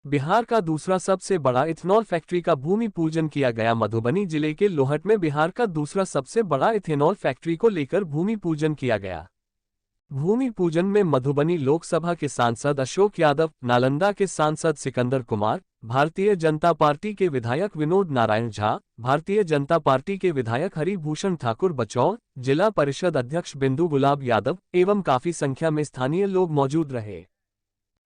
बिहार का दूसरा सबसे बड़ा इथेनॉल फैक्ट्री का भूमि पूजन किया गया। मधुबनी जिले के लोहट में बिहार का दूसरा सबसे बड़ा इथेनॉल फैक्ट्री को लेकर भूमि पूजन किया गया। भूमि पूजन में मधुबनी लोकसभा के सांसद अशोक यादव, नालंदा के सांसद सिकंदर कुमार, भारतीय जनता पार्टी के विधायक विनोद नारायण झा, भारतीय जनता पार्टी के विधायक हरिभूषण ठाकुर बचौर, जिला परिषद अध्यक्ष बिंदु गुलाब यादव एवं काफी संख्या में स्थानीय लोग मौजूद रहे।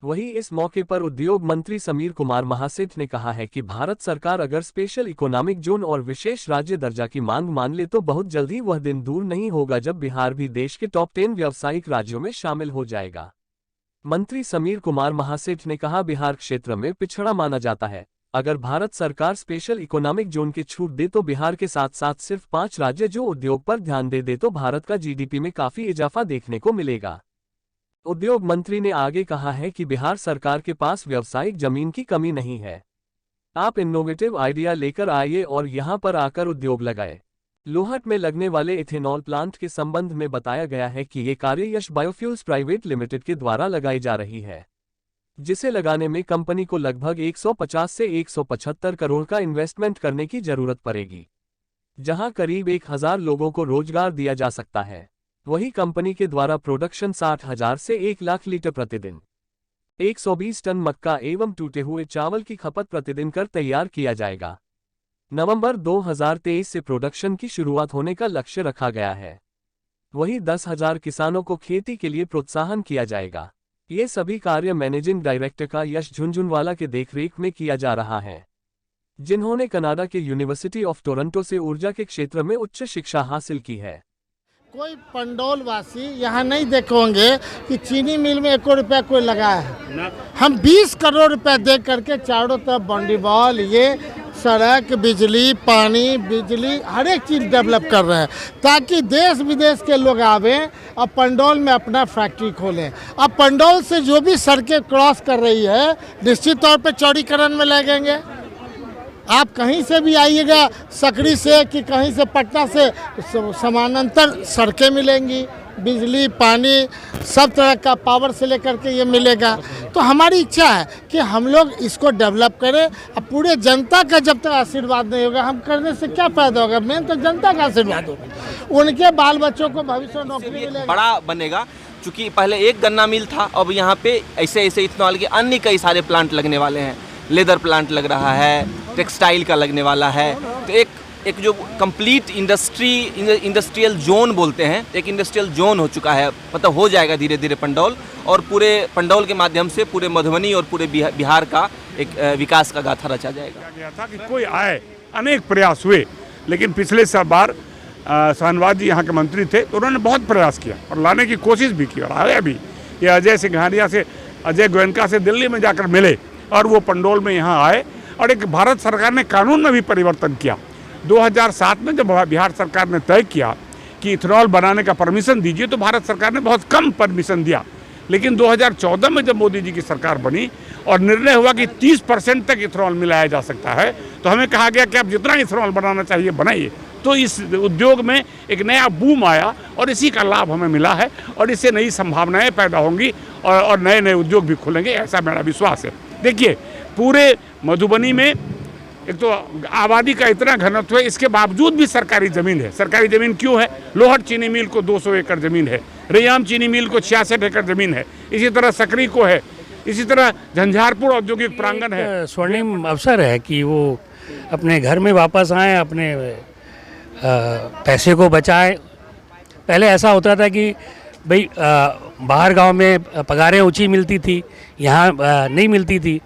वहीं इस मौके पर उद्योग मंत्री समीर कुमार महासेठ ने कहा है कि भारत सरकार अगर स्पेशल इकोनॉमिक जोन और विशेष राज्य दर्जा की मांग मान ले तो बहुत जल्दी वह दिन दूर नहीं होगा जब बिहार भी देश के टॉप 10 व्यावसायिक राज्यों में शामिल हो जाएगा। मंत्री समीर कुमार महासेठ ने कहा, बिहार क्षेत्र में पिछड़ा माना जाता है। अगर भारत सरकार स्पेशल इकोनॉमिक जोन की छूट दे तो बिहार के साथ साथ सिर्फ 5 राज्य जो उद्योग पर ध्यान दे तो भारत का जीडीपी में काफी इजाफा देखने को मिलेगा। उद्योग मंत्री ने आगे कहा है कि बिहार सरकार के पास व्यावसायिक जमीन की कमी नहीं है। आप इनोवेटिव आइडिया लेकर आइए और यहां पर आकर उद्योग लगाए। लोहट में लगने वाले इथेनॉल प्लांट के संबंध में बताया गया है कि ये कार्य यश बायोफ्यूल्स प्राइवेट लिमिटेड के द्वारा लगाई जा रही है, जिसे लगाने में कंपनी को लगभग 150 से 175 करोड़ का इन्वेस्टमेंट करने की जरूरत पड़ेगी, जहां करीब 1000 लोगों को रोजगार दिया जा सकता है। वही कंपनी के द्वारा प्रोडक्शन 60,000 से 1 लाख लीटर प्रतिदिन, 120 टन मक्का एवं टूटे हुए चावल की खपत प्रतिदिन कर तैयार किया जाएगा। नवंबर 2023 से प्रोडक्शन की शुरुआत होने का लक्ष्य रखा गया है। वही 10,000 किसानों को खेती के लिए प्रोत्साहन किया जाएगा। ये सभी कार्य मैनेजिंग डायरेक्टर का यश झुंझुनवाला के देखरेख में किया जा रहा है, जिन्होंने कनाडा के यूनिवर्सिटी ऑफ टोरंटो से ऊर्जा के क्षेत्र में उच्च शिक्षा हासिल की है। कोई पंडोल वासी यहाँ नहीं देखेंगे कि चीनी मिल में 1 रुपया कोई लगाया है। हम 20 करोड़ रुपया दे करके चारों तरफ बाउंड्री, ये सड़क, बिजली, पानी, बिजली हर एक चीज़ डेवलप कर रहे हैं ताकि देश विदेश के लोग आवे और पंडोल में अपना फैक्ट्री खोलें। अब पंडोल से जो भी सड़कें क्रॉस कर रही है निश्चित तौर पे चौड़ीकरण में लगेंगे। आप कहीं से भी आइएगा, सकरी से कि कहीं से पटना से समानांतर सड़कें मिलेंगी, बिजली, पानी, सब तरह का पावर से लेकर के ये मिलेगा। तो हमारी इच्छा है कि हम लोग इसको डेवलप करें। अब पूरे जनता का जब तक आशीर्वाद नहीं होगा हम करने से क्या फायदा होगा। मेन तो जनता का आशीर्वाद होगा, उनके बाल बच्चों को भविष्य में नौकरी मिलेगी, बड़ा बनेगा। चूँकि पहले एक गन्ना मिल था, अब यहाँ पे ऐसे इथेनॉल के अन्य कई सारे प्लांट लगने वाले हैं। लेदर प्लांट लग रहा है, टेक्सटाइल का लगने वाला है। तो एक जो कंप्लीट इंडस्ट्रियल जोन बोलते हैं, एक इंडस्ट्रियल जोन हो चुका है, मतलब हो जाएगा धीरे धीरे पंडौल, और पूरे पंडौल के माध्यम से पूरे मधुबनी और पूरे बिहार का एक विकास का गाथा रचा जाएगा। गया था कि कोई आए, अनेक प्रयास हुए, लेकिन पिछले बार शाहनवाज जी यहाँ के मंत्री थे तो उन्होंने बहुत प्रयास किया और लाने की कोशिश भी की और आया भी। ये अजय सिंघानिया से, अजय गोयनका से दिल्ली में जाकर मिले और वो पंडौल में यहाँ आए। और एक भारत सरकार ने कानून में भी परिवर्तन किया। 2007 में जब बिहार सरकार ने तय किया कि इथेनॉल बनाने का परमिशन दीजिए तो भारत सरकार ने बहुत कम परमिशन दिया, लेकिन 2014 में जब मोदी जी की सरकार बनी और निर्णय हुआ कि 30% तक इथेनॉल मिलाया जा सकता है, तो हमें कहा गया कि आप जितना इथेनॉल बनाना चाहिए बनाइए। तो इस उद्योग में एक नया बूम आया और इसी का लाभ हमें मिला है और इससे नई संभावनाएं पैदा होंगी और नए नए उद्योग भी खुलेंगे, ऐसा मेरा विश्वास है। देखिए, पूरे मधुबनी में एक तो आबादी का इतना घनत्व है, इसके बावजूद भी सरकारी ज़मीन है। सरकारी ज़मीन क्यों है? लोहट चीनी मिल को 200 एकड़ ज़मीन है, रैयाम चीनी मिल को 66 एकड़ ज़मीन है, इसी तरह सकरी को है, इसी तरह झंझारपुर औद्योगिक प्रांगण है। स्वर्णिम अवसर है कि वो अपने घर में वापस आएँ, अपने पैसे को बचाएं। पहले ऐसा होता था कि भाई बाहर गांव में पगारें ऊंची मिलती थी, यहाँ नहीं मिलती थी।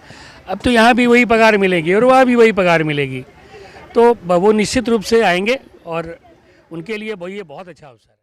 अब तो यहाँ भी वही पगार मिलेगी और वहाँ भी वही पगार मिलेगी, तो वो निश्चित रूप से आएंगे और उनके लिए ये बहुत अच्छा अवसर है।